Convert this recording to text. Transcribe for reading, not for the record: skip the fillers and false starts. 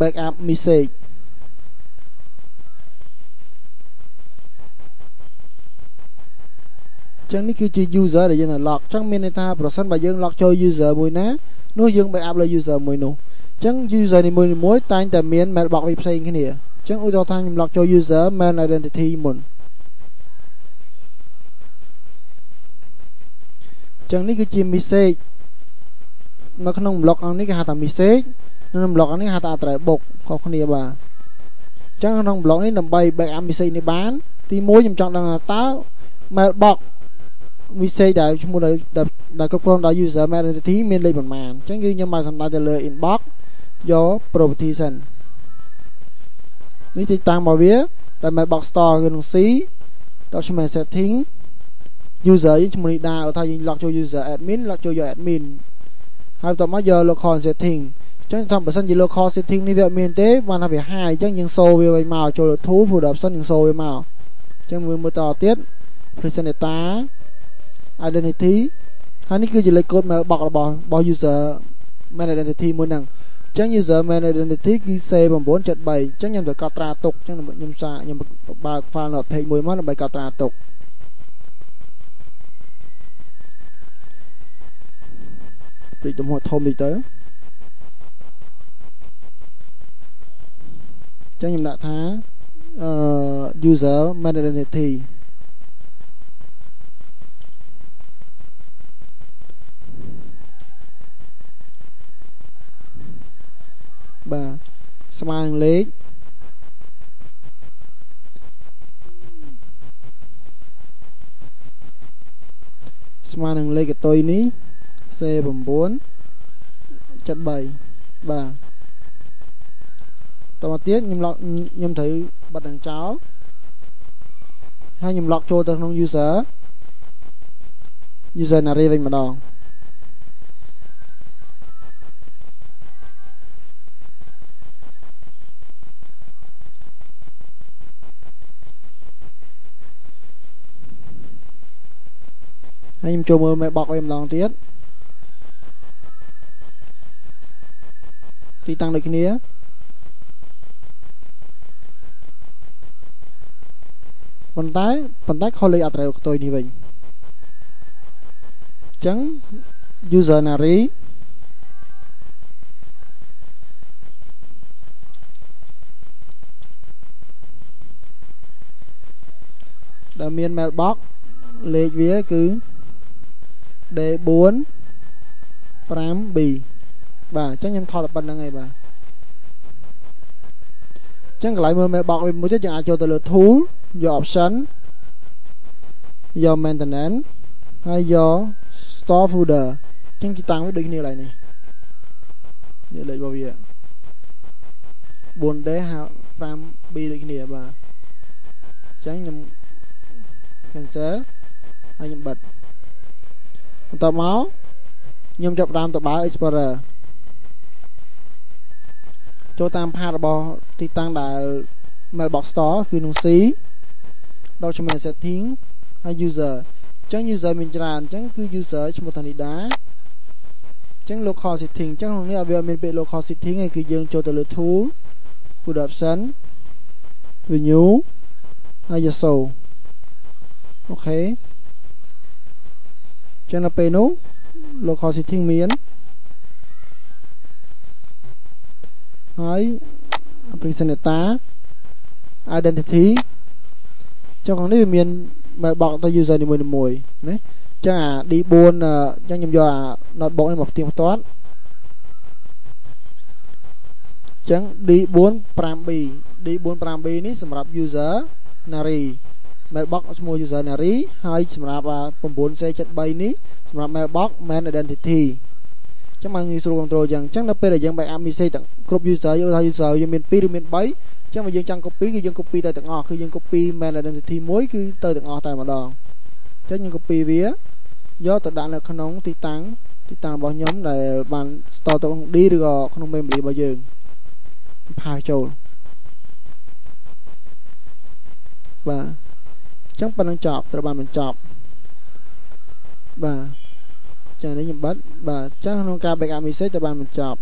backup message ចឹងនេះគឺជា user ដែលយើង lock ចឹងមានន័យថាប្រសិនបើយើង lock ចូល user មួយណានោះយើង backup លើ user មួយនោះចឹង user នីមួយៗតែងតែមាន mailbox វាផ្សេងគ្នាចឹងឧទាហរណ៍ថាខ្ញុំ lock ចូល user mail identity មុនចឹងនេះគឺជា message នៅក្នុង block នេះគេហៅថា message នៅក្នុង block នេះហៅថា address book ខុសគ្នាបាទចឹងក្នុង block នេះដើម្បី backup message នេះបានទី1ខ្ញុំចង់ដឹងថាតើ mailbox message ដែលឈ្មោះដែលគ្រប់គ្រងដោយ user mail identity មានលេខប៉ុន្មានអញ្ចឹងគឺខ្ញុំមកសម្ដៅទៅលើ inbox យក property សិននេះទីតាំងរបស់វាដែល mailbox store គឺក្នុង C document setting user យើងឈ្មោះនេះដែរថាយើង log ចូល user admin log ចូលយក admin ហើយបន្ទាប់មកយក local setting អញ្ចឹងថាបើសិនជា local setting នេះវាអត់មានទេបានថាវាហាយអញ្ចឹងយើងសូវាវិញមកចូល tool folder option យើងសូវាមកអញ្ចឹងមើលតទៀត present data identity ហើយនេះគឺជាលេខកូដ mailbox របស់ user mail identity មួយហ្នឹងអញ្ចឹង user mail identity គឺ C973 អញ្ចឹងខ្ញុំត្រូវកត់ត្រាទុកអញ្ចឹងខ្ញុំបើក file note page មួយមកដើម្បីកត់ត្រាទុកព្រិចទំហំធំតិចទៅអញ្ចឹងខ្ញុំដាក់ថាuser mail identityបាទស្មើនឹងលេខស្មើនឹងលេខកតុយនេះ C973 បាទតមកទៀតខ្ញុំត្រូវបិទនឹងចោលហើយខ្ញុំ log ចូលទៅក្នុង user array វិញម្ដងហើយខ្ញុំចូលមើល mailbox វិញម្ដងទៀតទីតាំងដូចគ្នាប៉ុន្តែខុសលេខ address ខ្ទុយនេះវិញអញ្ចឹង user array ដែលមាន mailbox លេខវាគឺ D4 5B បាទអញ្ចឹងខ្ញុំថតតែប៉ុណ្្នឹងឯងបាទអញ្ចឹងកន្លែងមើល mailbox វិញមួយទៀតយើងអាចចូលទៅលើ tool យក option យក maintenance ហើយយក store folder អញ្ចឹងទីតាំងវាដូចគ្នាឡើយនេះនេះលេខរបស់វា 4D 5B ដូចគ្នាបាទអញ្ចឹងខ្ញុំ cancel ហើយខ្ញុំបិទបន្ទាប់មកខ្ញុំចាប់ដើមទៅបើក Explorer ចូលតាម path របស់ទីតាំងដែល mailbox store គឺក្នុង C document setting ហើយ user អញ្ចឹង user មានច្រើនអញ្ចឹងគឺ user ឈ្មោះថានីដាអញ្ចឹង local setting អញ្ចឹងក្នុងនេះវាមានពាក្យ local setting ឯងគឺយើងចូលទៅលើ tool folder option renew ហើយយក show អូខេចឹងនៅពេលនោះ local setting មានហើយ application data identity ចុះក្នុងនេះវាមាន mailbox ទៅ user នីមួយៗណាចឹងអា D4 ចឹងខ្ញុំយកអា notebook នេះមកផ្ទៀងផ្ទាត់ចឹង D4 5B D4 5B នេះសម្រាប់ user nary mailbox ឈ្មោះ user nary ហើយសម្រាប់ 9C73 នេះសម្រាប់ mailbox main identity ចឹងមកងាយស្រួល control ចឹងចឹងនៅពេលដែលយើង backup message ទាំងគ្រប់ user យកថា user យើងមាន2ឬមាន3ចឹងបើយើងចង់ copy គឺយើង copy ទៅទាំងអស់គឺយើង copy main identity មួយគឺទៅទាំងអស់តែម្ដងចឹងយើង copy វាយកទៅដាក់នៅក្នុងទីតាំងរបស់ខ្ញុំដែលបាន store ទៅក្នុង D ឬក៏ក្នុង memory របស់យើងផាចូលបាទអញ្ចឹងប៉ុណ្ណឹងចប់ត្រូវបានបញ្ចប់បាទចា៎នេះខ្ញុំបិទបាទអញ្ចឹងក្នុងការ backup message ត្រូវបានបញ្ចប់